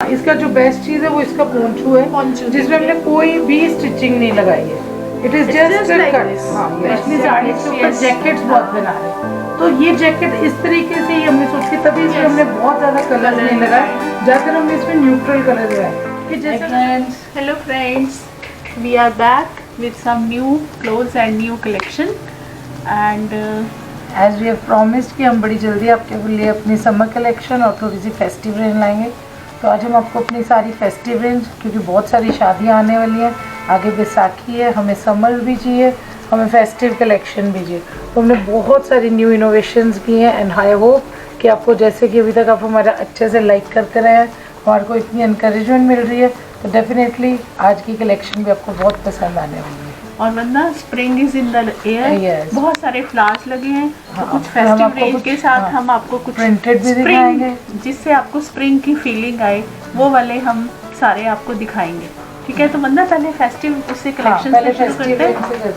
इसका जो बेस्ट चीज है वो इसका पोंचू है, जिसमें हमने कोई भी स्टिचिंग नहीं लगाई है। It is just cut. इसमें साड़ी के ऊपर जैकेट्स बहुत बना रहे हैं, तो ये जैकेट इस तरीके से ही हमने सोची, तभी इसमें हमने बहुत ज्यादा कलर नहीं लगाए, ज्यादातर हमने इसमें न्यूट्रल कलर लगाए। Hello friends, we are back with some new clothes and new collection and as we have promised कि हम बड़ी जल्दी आपके लिए अपनी समर कलेक्शन और थोड़ी सी फेस्टिव रेंज लाएंगे। तो आज हम आपको अपनी सारी फेस्टिव रेंज, क्योंकि बहुत सारी शादियां आने वाली हैं, आगे बैसाखी है, हमें समर भी चाहिए, हमें फेस्टिव कलेक्शन भी चाहिए, तो हमने बहुत सारी न्यू इनोवेशंस की हैं। एंड आई होप कि आपको, जैसे कि अभी तक आप हमारा अच्छे से लाइक करते रहे हैं, हमारे को इतनी इनकरेजमेंट मिल रही है, तो डेफिनेटली आज की कलेक्शन भी आपको बहुत पसंद आने वाली है। और वरना spring is in the air, बहुत सारे फ्लावर्स लगे हैं, तो कुछ फेस्टिव रेंज के साथ हम आपको कुछ प्रिंटेड भी दिखाएंगे, जिससे आपको स्प्रिंग की फीलिंग आए, वो वाले हम सारे आपको दिखाएंगे। ठीक है, तो वरना पहले फेस्टिव उससे कलेक्शन पहले शुरू करते हैं।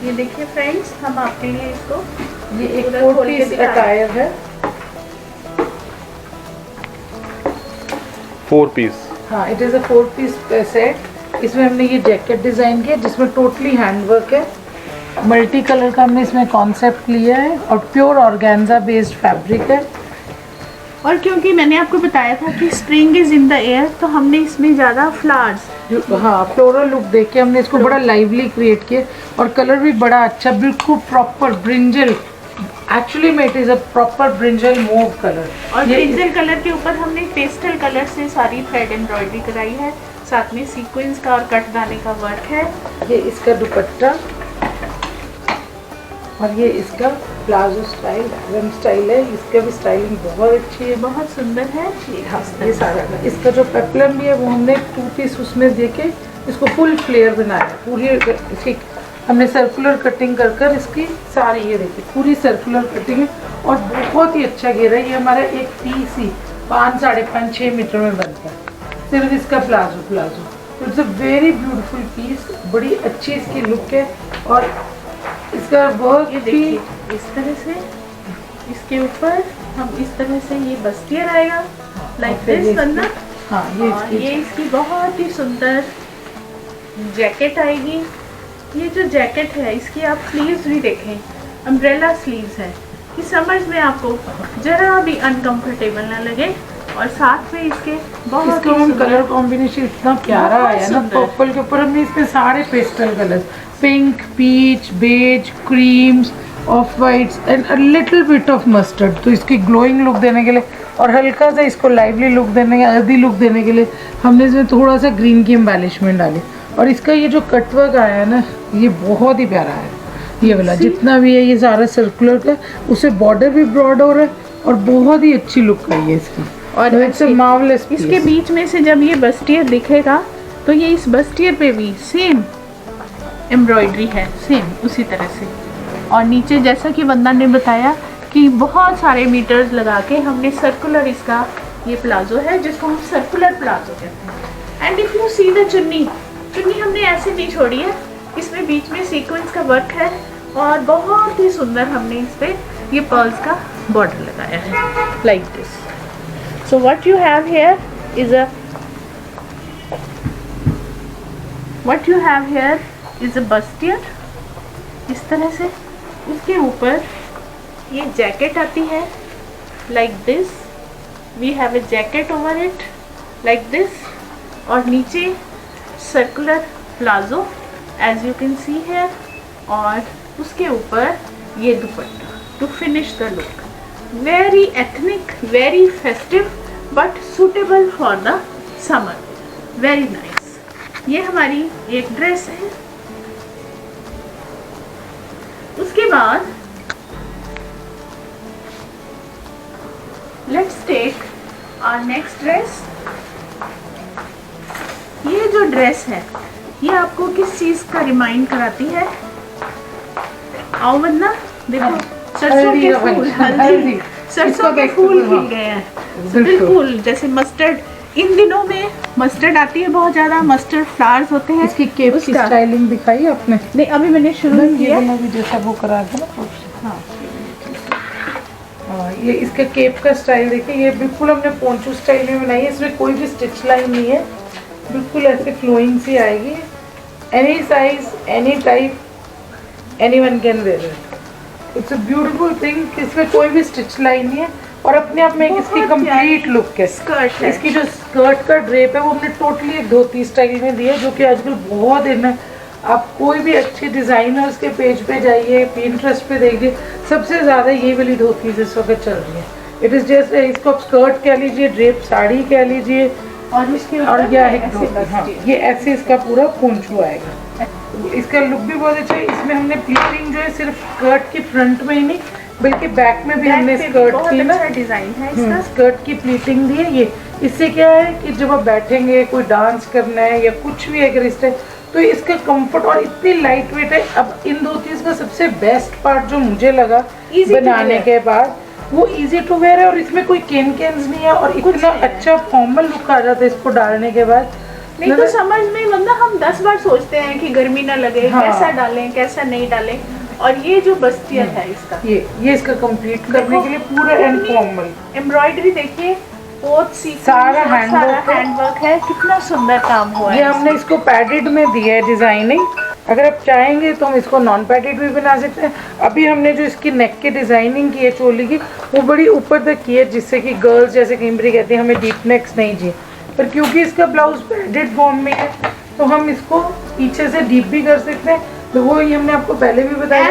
ये देखिए फ्रेंड्स, हम आपके लिए इसको, ये एक 4 पीस अटायर है, 4 पीस। हाँ, it is a 4 piece set. इसमें हमने ये जैकेट डिज़ाइन किया, जिसमें टोटली हैंडवर्क है, मल्टी कलर का हमने इसमें कॉन्सेप्ट लिया है, और प्योर ऑर्गेन्जा बेस्ड फैब्रिक है। और क्योंकि मैंने आपको बताया था कि spring is in the air, तो हमने इसमें ज़्यादा फ्लावर्स, हाँ, फ्लोरल लुक देके हमने इसको बड़ा लाइवली क्रिएट किया, और कलर भी बड़ा अच्छा, बिल्कुल प्रॉपर ब्रिंजल। एक्चुअली में it is a proper brinjal move colour, और ब्रिंजल कलर के ऊपर हमने पेस्टल कलर से सारी थ्रेड एम्ब्रॉयडरी कराई है, साथ में सीक्वेंस का और कट दाने का वर्क है। ये इसका दुपट्टा, और ये इसका प्लाजो स्टाइल, रन स्टाइल है, इसका भी स्टाइलिंग बहुत अच्छी है, बहुत सुंदर है। हाँ, ये सारा है। इसका जो पेप्लम भी है वो हमने 2 पीस उसमें देके इसको फुल फ्लेयर बनाया, पूरी इसकी हमने सर्कुलर कटिंग कर कर इसकी सारी, ये देखिए पूरी सर्कुलर कटिंग है, और बहुत ही अच्छा घेरा है। ये हमारा एक पीस ही 5, 5.5, 6 मीटर में बनता है, सिर्फ इसका palazzo. It's a very beautiful piece, बड़ी अच्छी इसकी लुक है, और इसका वर्क ये देखिए इस तरह से, इसके ऊपर हम इस तरह से ये बस्तियर आएगा, लाइक दिस बनना। हाँ, ये इसकी बहुत ही सुंदर जैकेट आएगी। ये जो जैकेट है, इसकी आप स्लीव्स भी देखें, अम्ब्रेला स्लीव्स है, कि समर्स में आपको जरा भी अनकंफर्टेबल ना लगे, और साथ में इसके बहुत ही कलर कॉम्बिनेशन इतना प्यारा आया ना, पर्पल के ऊपर हमने इसमें सारे pastel colours, pink, peach, beige, creams, off whites and a little bit of mustard, तो इसकी ग्लोइंग लुक देने के लिए और हल्का सा इसको लाइवली लुक देने, अर्दी लुक देने के लिए हमने इसमें थोड़ा सा ग्रीन की एम्बेलिशमेंट डाली। और इसका ये जो कटवर्क आया है ना, ये बहुत ही प्यारा है, ये वाला जितना भी है, ये सारा सर्कुलर का, उससे बॉर्डर भी ब्रॉड हो रहा है, और बहुत ही अच्छी लुक आई है इसकी। और इट्स अ मार्वेलस। इसके बीच में से जब ये बस्टियर दिखेगा, तो ये इस बस्टियर पे भी सेम एम्ब्रॉयडरी है, सेम उसी तरह से। और नीचे जैसा कि वंदना ने बताया कि बहुत सारे मीटर्स लगा के हमने सर्कुलर, इसका ये प्लाजो है जिसको हम सर्कुलर प्लाजो कहते हैं। And if you see the चुन्नी हमने ऐसे नहीं छोड़ी है, इसमें बीच में सीक्वेंस का वर्क है, और बहुत ही सुंदर हमने इस पे ये पर्ल्स का बॉर्डर लगाया है, like this. So what you have here is a bustier, इस तरह से। उसके ऊपर ये जैकेट आती है, like this, we have a jacket over it, like this, और नीचे circular palazzo as you can see here, और उसके ऊपर ये dupatta to finish the look. Very ethnic, very festive, but suitable for the summer, very nice. ये हमारी एक dress है। उसके बाद let's take our next dress. ये जो ड्रेस है, ये आपको किस चीज का रिमाइंड कराती है? आओ वरना देखो, सरसों के फूल, हल्दी, सरसों के फूल खिल गए हैं, बिल्कुल जैसे मस्टर्ड। इन दिनों में मस्टर्ड आती है बहुत ज़्यादा, मस्टर्ड फ्लावर्स होते हैं। इसकी केप की स्टाइलिंग दिखाई आपने? नहीं, अभी मैंने शुरू किया। भी जैसा वो करा था ना। हाँ, हाँ, ये इसका केप का स्टाइल देखिए, ये बिल्कुल हमने पोंचू स्टाइल में बनाई है, इसमें कोई भी स्टिच लाइन नहीं है, बिल्कुल ऐसे फ्लोइंग सी आएगी। Any size, any type, anyone can wear it. It's a beautiful thing, इसमें कोई भी स्टिच लाइन नहीं है और अपने आप में एक इसकी कंप्लीट लुक है। स्कर्ट है। इसकी जो स्कर्ट का ड्रेप है वो हमने टोटली एक धोती स्टाइल में दिया है, जो कि आजकल बहुत इन है। आप कोई भी अच्छे डिज़ाइनर्स के पेज पे जाइए, पिंटरेस्ट पे देखिए, सबसे ज़्यादा ये वाली धोती इस वक्त चल रही है। इट इज़ जस्ट, इसको आप स्कर्ट कह लीजिए, ड्रेप साड़ी कह लीजिए, और इसके और ऊपर यह ऐसे एक धोती। हाँ, बस्ती। ये ऐसे इसका पूरा पोंचू आएगा। इसका लुक भी बहुत अच्छा है। इसमें हमने प्लीटिंग जो है सिर्फ स्कर्ट की फ्रंट में ही नहीं बल्कि बैक में भी हमने स्कर्ट की ना डिजाइन है इसका। स्कर्ट की प्लीटिंग दी है। ये इससे क्या है कि जब आप बैठेंगे, कोई डांस करना है या कुछ भी अगर इस टाइप, तो इसका कंफर्ट और इतनी लाइट वेट है। अब इन धोतीज का सबसे बेस्ट पार्ट जो मुझे लगा बनाने के बाद, वो इजी टू वेयर है और इसमें कोई केन्स नहीं है और इतना अच्छा फॉर्मल लुक आ जाता है इसको डालने के बाद। नहीं तो समझ में मतलब हम 10 बार सोचते हैं कि गर्मी ना लगे, हाँ। कैसा डालें कैसा नहीं डालें, और ये जो बस्तियत है इसका, ये इसका कंप्लीट करने के लिए पूरा एंड फॉर्मल एम्ब्रॉयडरी देखिए, बहुत सी सारा हैंडवर्क है, कितना सुंदर काम हुआ ये है। हमने इसको पैडेड में दिया है डिजाइनिंग। अगर आप चाहेंगे तो हम इसको नॉन पैडेड भी बना सकते हैं। अभी हमने जो इसकी नेक की डिजाइनिंग की है चोली की, वो बड़ी ऊपर तक की है, जिससे कि गर्ल्स जैसे किम्बरी कहती है हमें डीप नेक्स नहीं चाहिए, पर क्योंकि इसका ब्लाउज पैडेड फॉर्म में है तो हम इसको पीछे से डीप भी कर सकते हैं। तो वो ही हमने आपको पहले भी बताया,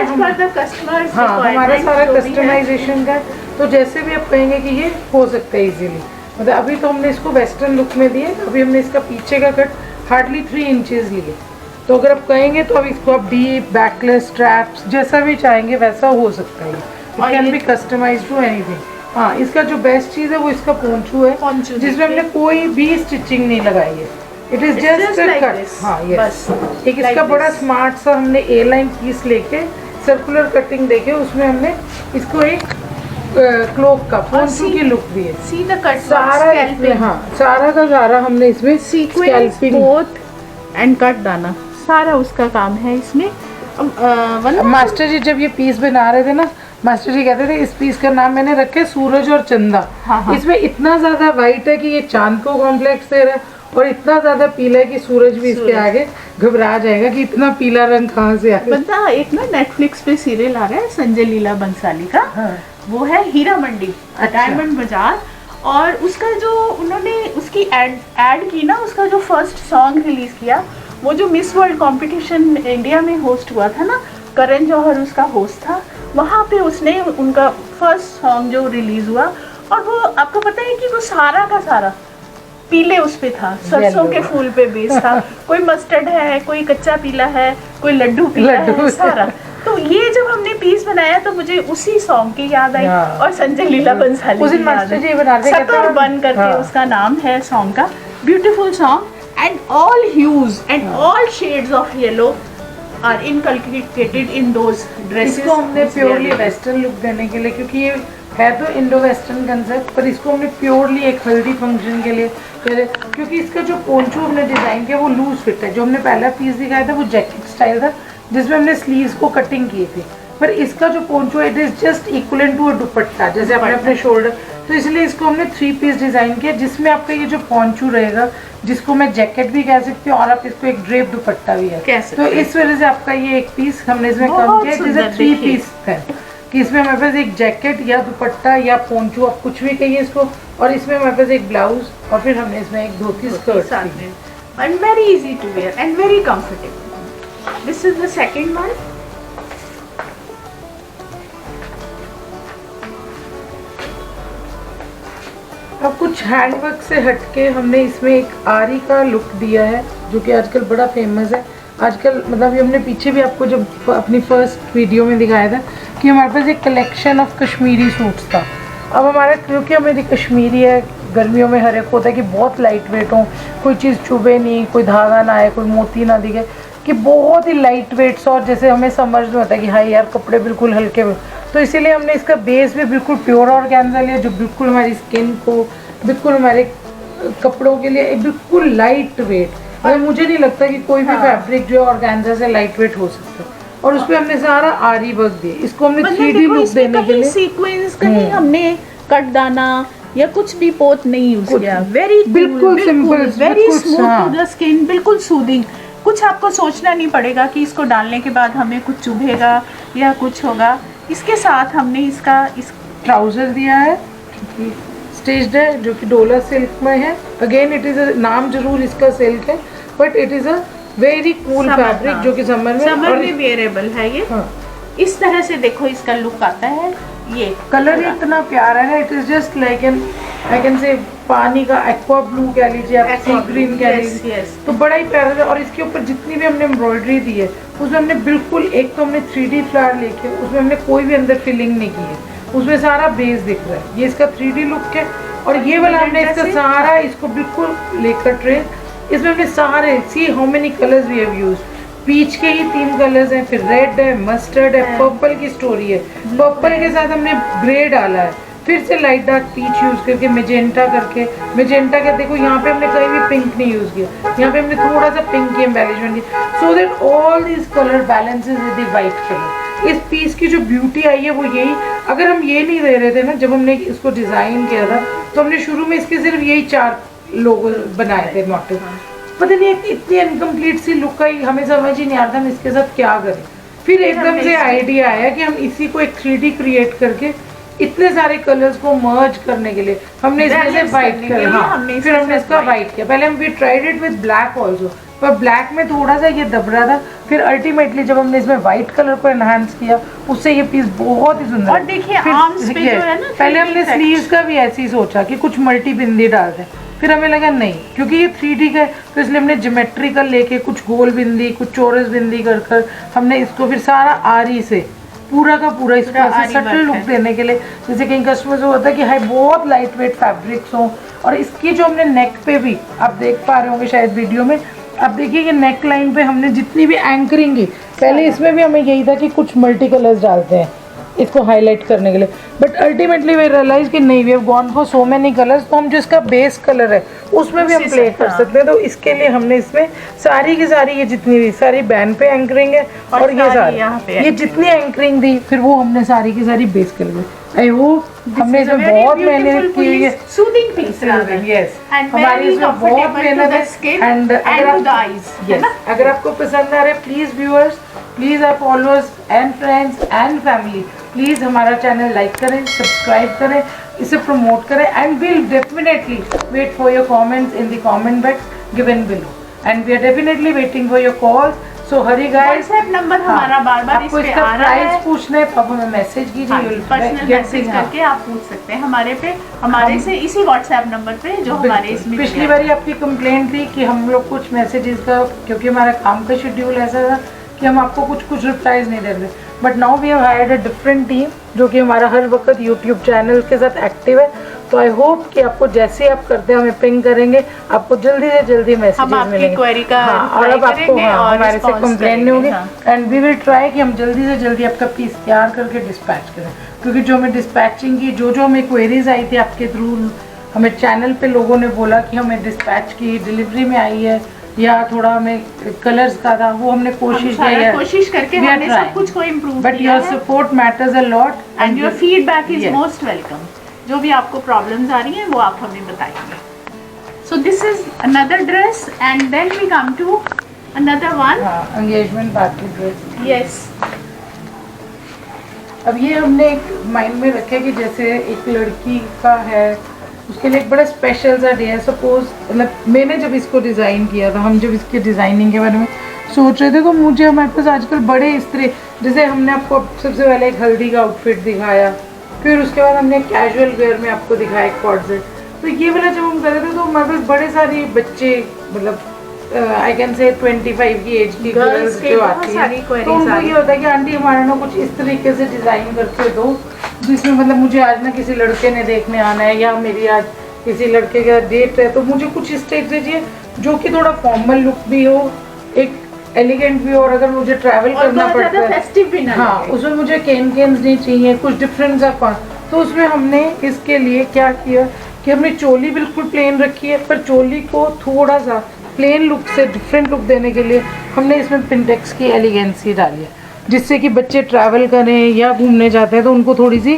हाँ हमारा सारा कस्टमाइजेशन का है, तो जैसे भी आप कहेंगे कि ये हो सकता है इजीली। मतलब अभी तो हमने इसको वेस्टर्न लुक में दिए, अभी हमने इसका पीछे का कट हार्डली 3 इंचेस लिए, तो अगर आप कहेंगे तो अब इसको आप डीप, बैकलेस, स्ट्रैप्स जैसा भी चाहेंगे वैसा हो सकता है। It can be customised to anything. हाँ, इसका जो बेस्ट चीज़ है वो इसका पोंचू है, जिसमें हमने कोई भी स्टिचिंग नहीं लगाई है। It is just cut. हाँ यस, एक इसका बड़ा स्मार्ट सा हमने ए लाइन पीस लेके सर्कुलर कटिंग देके उसमें हमने इसको एक क्लोक का पोंचू की लुक दी है। सीधा कट सारा इसमें, हाँ सारा का सारा हमने इसमें सीक्वेंस बोथ एंड कट डाला, सारा उसका काम है इसमें। मास्टर जी जब ये पीस बना रहे थे ना, मास्टर जी कहते थे इस पीस का नाम मैंने रखे सूरज और चंदा। हाँ। इसमें इतना ज्यादा वाइट है कि ये चांद को कॉम्प्लेक्स दे रहा है और इतना ज्यादा पीला है कि सूरज भी इसके आगे घबरा जाएगा कि इतना पीला रंग कहाँ से आया। बता, एक ना नेटफ्लिक्स पे सीरियल आ रहा है संजय लीला बंसाली का। हाँ। वो है हीरा मंडी, डायमंड बाजार, और उसका जो उन्होंने उसकी एड की ना, उसका जो फर्स्ट सॉन्ग रिलीज किया, वो जो मिस वर्ल्ड कंपटीशन इंडिया में होस्ट हुआ था ना, करण जौहर उसका होस्ट था, वहाँ पे उसने उनका फर्स्ट सॉन्ग जो रिलीज हुआ, और वो आपको पता है कि वो सारा का सारा पीले उस पे था, सरसों के फूल पे बेस था। कोई मस्टर्ड है, कोई कच्चा पीला है, कोई लड्डू पीला है, सारा। तो ये जब हमने पीस बनाया तो मुझे उसी सॉन्ग की याद आई और संजय लीला बंसाली की याद आई। सतर बन करके उसका नाम है सॉन्ग का। Beautiful song, and all hues and all shades of yellow are inculcated in those dresses. इसको हमने प्योरली वेस्टर्न लुक देने के लिए, क्योंकि ये है तो इंडो वेस्टर्न कंसेप्ट, पर इसको हमने प्योरली एक हल्दी फंक्शन के लिए, क्योंकि इसका जो पोंचू हमने डिजाइन किया वो लूज फिट है। जो हमने पहला पीस दिखाया था वो जैकेट स्टाइल था जिसमें हमने स्लीव्स को कटिंग किए थे, पर इसका जो पोंचू है it is just equivalent to a dupatta, जैसे अपने अपने शोल्डर। तो इसलिए इसको हमने 3 पीस डिजाइन किया, जिसमें आपका ये जो पोंचू रहेगा, जिसको मैं जैकेट भी कह सकती हूँ और आप इसको एक ड्रेप दुपट्टा भी है, तो इस वजह से आपका ये एक पीस हमने इसमें कम किया, जैसे 3 पीस है कि इसमें हमारे पास एक जैकेट या दुपट्टा या पोंचू, आप कुछ भी कहिए इसको, और इसमें हमारे पास एक ब्लाउज, और फिर हमने इसमें एक dhoti skirt. And very easy to wear and very comfortable. This is the second one. अब कुछ हैंडवर्क से हटके हमने इसमें एक आरी का लुक दिया है, जो कि आजकल बड़ा फेमस है। आजकल मतलब ये हमने पीछे भी आपको जब अपनी फर्स्ट वीडियो में दिखाया था कि हमारे पास एक कलेक्शन ऑफ कश्मीरी सूट्स था। अब हमारा, क्योंकि हमारी कश्मीरी है, गर्मियों में हर एक होता है कि बहुत लाइट वेट हो, कोई चीज़ चुभे नहीं, कोई धागा ना आए, कोई मोती ना दिखे, कि बहुत ही लाइट वेट्स, और जैसे हमें समझ में होता है कि हाँ यार कपड़े बिल्कुल हल्के हुए, तो इसीलिए हमने इसका बेस भी बिल्कुल प्योर ऑर्गेन्जा लिया, जो बिल्कुल हमारी स्किन को, बिल्कुल हमारे कपड़ों के लिए बिल्कुल लाइट वेट। मतलब मुझे नहीं लगता कि कोई भी फैब्रिक जो है ऑर्गेन्जा से लाइट वेट हो सकता है। और उस पे हमने सारा आरी वर्क दिया। इसको हमने मतलब 3D देखो, लुक इसमें देने के कहीं लिए सीक्वेंस, कहीं हमने कट दाना या कुछ भी पोत नहीं यूज कुछ किया। नहीं। वेरी बिल्कुल simple, वेरी बिल्कुल स्मूथ टू द स्किन, बिल्कुल सूदिंग। कुछ आपको सोचना नहीं पड़ेगा कि इसको डालने के बाद हमें कुछ चुभेगा या कुछ होगा। इसके साथ हमने इसका ट्राउजर दिया है स्टिच्ड है, जो कि डोला सिल्क में है। अगेन इट इज नाम जरूर इसका सिल्क है, but it is a very cool fabric जो कि समर में वेयरेबल है ये। हाँ। इस तरह से देखो इसका लुक आता है। ये कलर इतना प्यारा है ना, it is just like an I can say पानी का एक्वा ब्लू कह लीजिए आप, सी ग्रीन कह लीजिए, तो बड़ा ही प्यारा है। और इसके ऊपर जितनी भी हमने एम्ब्रॉयडरी दी है उसमें हमने बिल्कुल, एक तो हमने 3D फ्लावर लेके उसमें हमने कोई भी अंदर फिलिंग नहीं की है, उसमें सारा बेस दिख रहा है। ये इसका 3D लुक है। और ये वाला हमने इसका सारा इसको बिल्कुल लेकर ट्रेन, इसमें हमने सारे see how many colours we have used. Peach के ही 3 कलर्स हैं, फिर रेड है, मस्टर्ड है, पर्पल की स्टोरी है, पर्पल के साथ हमने ग्रे डाला है, फिर से लाइट डार्क पीच यूज करके मेजेंटा करके, मेजेंटा के देखो यहाँ पे हमने कहीं भी पिंक नहीं यूज किया, यहाँ पे हमने थोड़ा सा पिंक की embellishment the, so that all this colour balances with the white colour. इस पीस की जो ब्यूटी आई है वो यही, अगर हम ये नहीं दे रहे थे ना जब हमने इसको डिजाइन किया था, तो हमने शुरू में इसके सिर्फ यही 4 लोगो बनाए थे मोटिव। पता नहीं इतनी इनकम्प्लीट सी लुक आई, हमें समझ ही नहीं आता हम इसके साथ क्या करें। फिर एकदम से आइडिया आया कि हम इसी को एक 3D क्रिएट करके इतने सारे कलर्स को मर्ज करने के लिए हमने इसमें से वाइट कर, हाँ फिर हमने इसका वाइट किया। पहले हम we tried it with black also, पर ब्लैक में थोड़ा सा ये दब रहा था। फिर अल्टीमेटली जब हमने इसमें व्हाइट कलर को एनहांस किया, उससे ये पीस बहुत ही सुंदर। और देखिए आर्म्स पे जो है ना, पहले हमने स्लीव्स का भी ऐसे ही सोचा कि कुछ मल्टी बिंदी डाल दें, फिर हमें लगा नहीं, क्योंकि ये 3D का है तो इसलिए हमने ज्योमेट्रिकल लेके कुछ गोल बिंदी, कुछ चौरस बिंदी कर कर हमने इसको फिर सारा आरी से पूरा का पूरा इसको ऐसे सटल लुक देने के लिए, जैसे कहीं कस्टमर्स को होता है कि हाई बहुत लाइट वेट फैब्रिक्स हो। और इसकी जो हमने नेक पे भी आप देख पा रहे होंगे शायद वीडियो में, अब देखिए कि नेक लाइन पे हमने जितनी भी एंकरिंग की, पहले इसमें भी हमें यही था कि कुछ मल्टी कलर्स डालते हैं इसको हाईलाइट करने के लिए, बट अल्टीमेटली वी रियलाइज कि नहीं, we have gone for so many colours, तो हम जो इसका बेस कलर है उसमें भी हम प्ले कर सकते हैं। तो इसके लिए हमने इसमें सारी की सारी ये जितनी भी सारी बैंड पे एंकरिंग है और ये सारी ये जितनी एंकरिंग दी फिर वो हमने सारी की सारी बेस कर दी। आई होप हमने इसमें बहुत मेहनत की हुई है, सूदिंग पीस यस हमारी इसमें बहुत मेहनत है। एंड अगर आपको पसंद आ रहा है, प्लीज व्यूअर्स, प्लीज आप followers and friends and family, please हमारा चैनल लाइक करें, सब्सक्राइब करें, इसे प्रमोट करें, and will definitely wait for your comments in the comment box given below, and we are definitely waiting for your calls. So hurry guys, WhatsApp number हमारा बार-बार इस पे आ रहा है, प्राइस पूछना है तो आप हमें मैसेज कीजिए, पर्सनल मैसेज करके आप पूछ सकते हैं हमारे से इसी व्हाट्सएप नंबर पे जो हमारे इसमें। पिछली बार आपकी कंप्लेंट थी कि हम लोग कुछ मैसेजेस का, क्योंकि हमारा काम का शेड्यूल ऐसा था कि हम आपको कुछ रिप्लाईज नहीं दे रहे, but now we have hired a different team जो कि हमारा हर वक्त यूट्यूब चैनल के साथ एक्टिव है। तो आई होप कि आपको जैसे आप करते हैं हमें पिंग करेंगे, आपको जल्दी से जल्दी मैसेजेस मिलेंगे, क्वेरी का और अब आपको हमारे से कंप्लेन नहीं होगी, एंड वी विल ट्राई कि हम जल्दी से जल्दी आपका पीस तैयार करके डिस्पैच करें, क्योंकि जो हमें डिस्पैचिंग की जो हमें क्वेरीज आई थी आपके थ्रू, हमें चैनल पे लोगों ने बोला कि हमें डिस्पैच की डिलीवरी में आई है या थोड़ा हमें कलर्स का था, वो हमने कोशिश की है, कोशिश करके हमने सब कुछ को इम्प्रूव किया है। But your support matters a lot and your feedback is most welcome. जो भी आपको प्रॉब्लम्स आ रही हैं वो आप हमें बताइए। So this is another dress and then we come to another one, engagement party dress. Yes, अब ये हमने एक माइंड में रखा है कि जैसे एक लड़की का है उसके लिए एक बड़ा स्पेशल सा डे है। सपोज मतलब मैंने जब इसको डिज़ाइन किया था, हम जब इसके डिज़ाइनिंग के बारे में सोच रहे थे, तो मुझे हमारे पास आजकल बड़े इस तरह, जैसे हमने आपको सबसे पहले एक हल्दी का आउटफिट दिखाया, फिर उसके बाद हमने कैजुअल वेयर में आपको दिखाया एक कॉर्ड सेट, तो ये वाला जब हम कर रहे थे तो हमारे पास बड़े सारे बच्चे, मतलब आई कैन से 25 की एज की गर्ल्स जो आती है, तो उनको ये होता है कि आंटी हमारा ना कुछ इस तरीके से डिज़ाइन करके दो जिसमें मतलब मुझे आज ना किसी लड़के ने देखने आना है या मेरी आज किसी लड़के का डेट है, तो मुझे कुछ इस टाइप से चाहिए जो कि थोड़ा फॉर्मल लुक भी हो, एक एलिगेंट भी हो, और अगर मुझे ट्रैवल करना पड़ता है फेस्टिव भी ना, हाँ उसमें मुझे केन्स नहीं चाहिए, कुछ डिफरेंट सा। तो उसमें हमने इसके लिए क्या किया कि हमने चोली बिल्कुल प्लेन रखी है, पर चोली को थोड़ा सा प्लेन लुक से डिफरेंट लुक देने के लिए हमने इसमें पिंटेक्स की एलिगेंसी डाली है। जिससे कि बच्चे ट्रैवल करें या घूमने जाते हैं तो उनको थोड़ी सी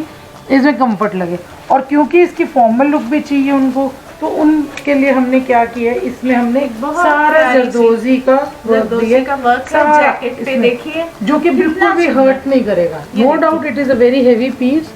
इसमें कंफर्ट लगे। और क्योंकि इसकी फॉर्मल लुक भी चाहिए उनको, तो उनके लिए हमने क्या किया है, इसमें हमने सारा जरदोजी का वर्क है जैकेट पे देखिए, जो कि बिल्कुल भी हर्ट नहीं करेगा। No doubt it is a very heavy piece,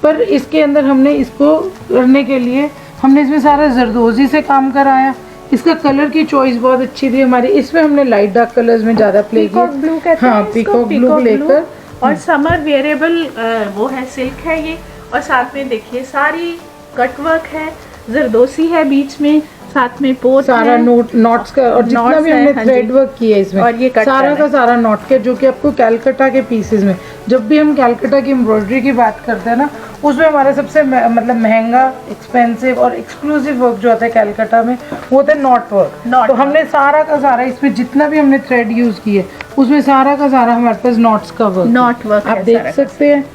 पर इसके अंदर हमने इसको करने के लिए हमने इसमें सारा जरदोजी से काम कराया। इसका कलर की चॉइस बहुत अच्छी थी हमारी, इसमें हमने लाइट डार्क कलर्स में ज़्यादा प्ले किया। पीकॉक ब्लू कहते हैं, पीकॉक ब्लू लेकर, और समर वेयरेबल वो है, सिल्क है ये। और साथ में देखिए सारी कट वर्क है, जरदोसी है बीच में, साथ में पोत सारा है, नॉट्स का, और जितना भी हमने थ्रेड वर्क किया है इसमें, और ये सारा का सारा नॉट के, जो कि आपको कैलकटा के पीसेस में, जब भी हम कैलकटा की एम्ब्रॉयडरी की बात करते हैं ना, उसमें हमारा सबसे मतलब महंगा, एक्सपेंसिव और एक्सक्लूसिव वर्क जो होता है कैलकटा में, वो होता है नॉट वर्क। तो हमने सारा का सारा इसमें जितना भी हमने थ्रेड यूज किए, उसमें सारा का सारा हमारे पास नॉट्स का वर्क, नॉट वर्क आप देख सकते हैं।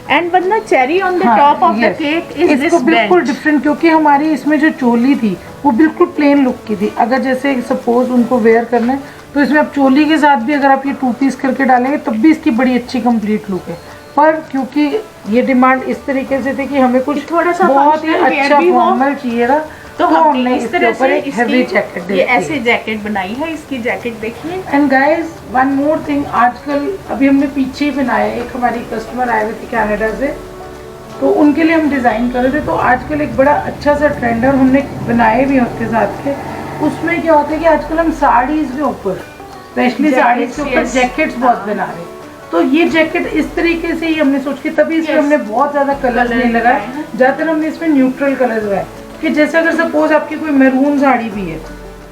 एंड वरना cherry on the top of the cake is this इसको बिल्कुल डिफरेंट, क्योंकि हमारी इसमें जो चोली थी वो बिल्कुल प्लेन लुक की थी। अगर जैसे सपोज उनको वेयर करना है तो इसमें आप चोली के साथ भी अगर आप ये 2 पीस करके डालेंगे तब भी इसकी बड़ी अच्छी कंप्लीट लुक है। पर क्योंकि ये डिमांड इस तरीके से थी कि हमें कुछ थोड़ा सा बहुत ही अच्छा फॉर्मल चाहिए था, तो हमने इस तरह से एक हेवी जैकेट ये ऐसे जैकेट बनाई है। इसकी जैकेट देखिए। And guys one more thing, आजकल अभी हमने पीछे ही बनाया, एक हमारी कस्टमर आए हुए थे कनाडा से, तो उनके लिए हम डिज़ाइन कर रहे थे। तो आजकल एक बड़ा अच्छा सा ट्रेंड है और हमने बनाए भी हैं उसके साथ के। उसमें क्या होता है कि आजकल हम साड़ीज़ के ऊपर, स्पेशली साड़ीज़ के ऊपर जैकेट्स बहुत बना रहे हैं। तो ये जैकेट इस तरीके से ही हमने सोच के, तभी इसमें हमने बहुत ज़्यादा कलर नहीं लगाए, ज़्यादातर हमने इसमें न्यूट्रल कलर लगाए कि जैसे अगर सपोज आपकी कोई मैरून साड़ी भी है,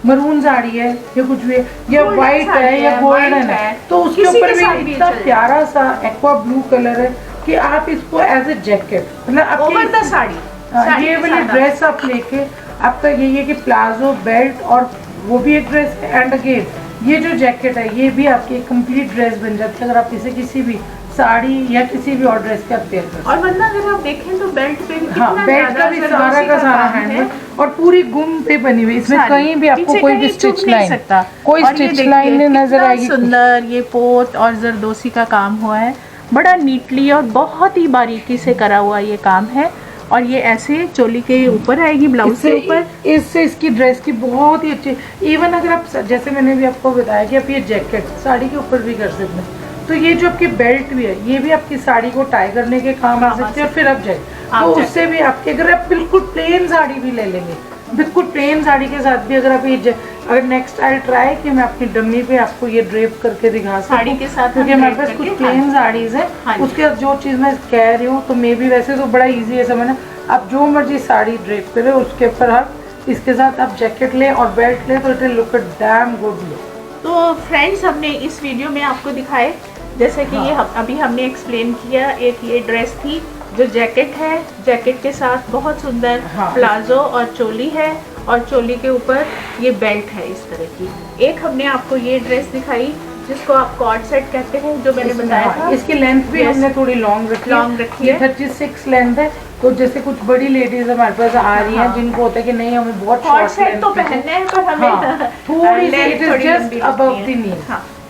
मरून साड़ी है या कुछ भी है, या वाइट है या गोल्डन है, तो उसके ऊपर भी इतना प्यारा सा एक्वा ब्लू कलर है कि आप इसको एज ए जैकेट, मतलब ओवर द साड़ी, ये वाली ड्रेस आप लेके, आपका यही है कि प्लाजो, बेल्ट और वो भी एक ड्रेस, एंड अगेन ये जो जैकेट है ये भी आपकी एक कंप्लीट ड्रेस बन जाती है अगर आप इसे किसी भी साड़ी या किसी भी और ड्रेस के आप पेयर कर। और वरना अगर आप देखें तो बेल्ट पे भी बेल्ट का भी सारा का सारा हैंड है और पूरी गुम पे बनी हुई, इसमें कहीं भी आपको कोई भी स्टिच लाइन, कोई स्टिच लाइन नहीं नजर आएगी। सुंदर ये पोत और जरदोसी का काम हुआ है, बड़ा नीटली और बहुत ही बारीकी से करा हुआ ये काम है। और ये ऐसे चोली के ऊपर आएगी, ब्लाउज के ऊपर, इससे इसकी ड्रेस की बहुत ही अच्छी, इवन अगर आप जैसे मैंने भी आपको बताया कि आप ये जैकेट साड़ी के ऊपर भी कर सकते हैं, तो ये जो आपकी बेल्ट भी है ये भी आपकी साड़ी को टाई करने के काम आ सकती है। और फिर आप जाए तो उससे भी आपके, अगर आप बिल्कुल प्लेन साड़ी भी ले लेंगे, बिल्कुल प्लेन साड़ी के साथ भी अगर आप ये, अगर नेक्स्ट आई ट्राई कि मैं अपनी डमी पे आपको ये ड्रेप करके दिखा साड़ी के साथ, क्योंकि हमारे पास कुछ प्लेन साड़ीज है, उसके जो चीज़ मैं कह रही हूँ तो मे भी वैसे तो बड़ा इजी है समझना, आप जो मर्जी साड़ी ड्रेप करें उसके ऊपर आप इसके साथ आप जैकेट लें और बेल्ट लें तो it will look damn good look. तो फ्रेंड्स हमने इस वीडियो में आपको दिखाए, जैसे कि ये अभी हमने एक्सप्लेन किया, एक ये ड्रेस थी जो जैकेट है, जैकेट के साथ बहुत सुंदर प्लाजो और चोली है, और चोली के ऊपर ये बेल्ट है इस तरह की। एक हमने आपको ये ड्रेस दिखाई जिसको आप कॉर्ड सेट कहते हैं, जो मैंने बताया था। इसकी लेंथ भी हमने थोड़ी लॉन्ग रखी है, 36 लेंथ है। तो जैसे कुछ बड़ी लेडीज हमारे पास आ रही हैं जिनको होता है कि नहीं हमें बहुत शॉर्ट सेट तो पहनने हैं पर हमें थोड़ी सी जस्ट अबव द नी।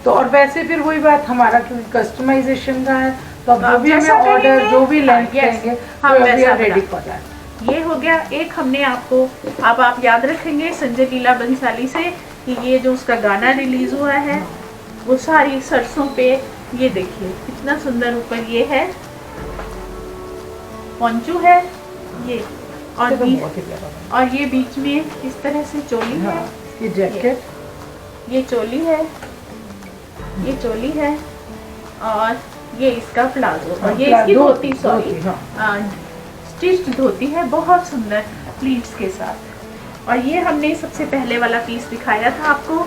तो और वैसे फिर वही बात, हमारा क्योंकि कस्टमाइजेशन का है तो अब जो भी हमें ऑर्डर, जो भी लेंथ कहेंगे हम रेडी फॉर दैट। ये हो गया एक हमने आपको, अब आप याद रखेंगे संजय लीला बंसाली से कि ये जो उसका गाना रिलीज हुआ है वो सारी सरसों पे, ये देखिए कितना सुंदर ऊपर ये है पोंचू है ये, और ये बीच में इस तरह से चोली है, ये जैकेट, ये चोली है, ये चोली है, और ये इसका प्लाजो, और ये इसकी धोती, सॉरी स्टिच्ड धोती है, बहुत सुंदर प्लीट्स के साथ। और ये हमने सबसे पहले वाला पीस दिखाया था आपको,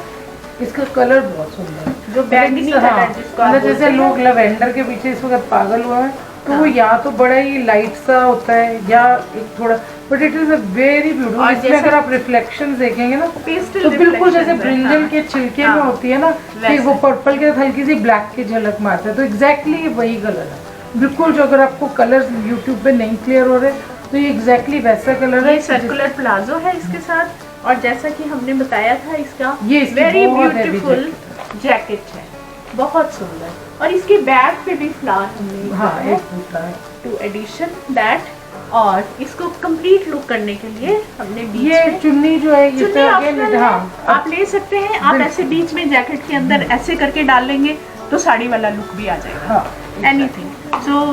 इसका कलर बहुत सुंदर, जो बैंगनी कलर जिसको जैसे लोग लवेंडर के पीछे इस वक्त पागल हुए हैं, तो वो या तो बड़ा ही लाइट सा होता है या एक थोड़ा, but it is a very beautiful. इसमें अगर आप रिफ्लेक्शंस देखेंगे ना तो बिल्कुल जैसे ब्रिंजल के छिलके में होती है ना कि वो पर्पल के हल्की सी ब्लैक की झलक मारता है, तो एग्जैक्टली वही कलर है बिल्कुल। जो अगर आपको कलर यूट्यूब पे नहीं क्लियर हो रहे तो ये एग्जैक्टली वैसा कलर है। सर्कुलर प्लाजो है इसके साथ, और जैसा कि हमने बताया था इसका ये वेरी ब्यूटीफुल जैकेट है, बहुत सुंदर। और इसके बैक पे भी फ्लावर हमने हाँ एक दूसरा है। टू एडिशन दैट, और इसको कंप्लीट लुक करने के लिए हमने बीच ये में चुन्नी जो है ये चुन्नी तो optional again, है, हाँ आप ले सकते हैं। आप ऐसे बीच में जैकेट के अंदर ऐसे करके डाल लेंगे तो साड़ी वाला लुक भी आ जाएगा। हाँ anything. So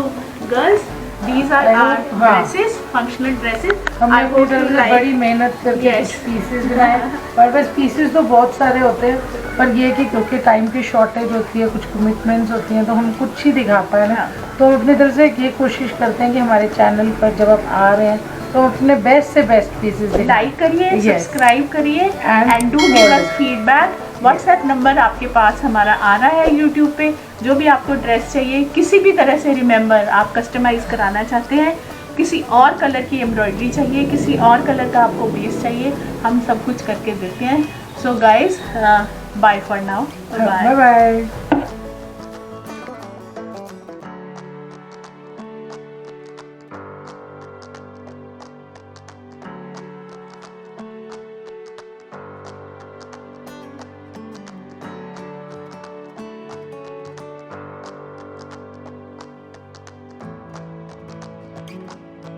girls, these are I our hope, हाँ। dresses, functional dresses. हमने I अपनी hope तरफ you से like. बड़ी मेहनत करके Yes. कुछ पीसेस बनाए, और बस पीसेस तो बहुत सारे होते हैं, पर ये कि क्योंकि टाइम की शॉर्टेज होती है, कुछ कमिटमेंट्स होती हैं, तो हम कुछ ही दिखा पाए ना। हाँ। तो हम अपनी तरफ से ये कोशिश करते हैं कि हमारे चैनल पर जब आप आ रहे हैं तो हम अपने बेस्ट से बेस्ट पीसेस दिखाएं। लाइक करिए, Yes. सब्सक्राइब करिए And and do give follow. Us feedback. WhatsApp number आपके पास हमारा आ रहा है यूट्यूब पे। जो भी आपको ड्रेस चाहिए, किसी भी तरह से रिमेंबर आप कस्टमाइज कराना चाहते हैं, किसी और कलर की एम्ब्रॉयडरी चाहिए, किसी और कलर का आपको बेस चाहिए, हम सब कुछ करके देते हैं। So guys, bye for now, bye bye bye.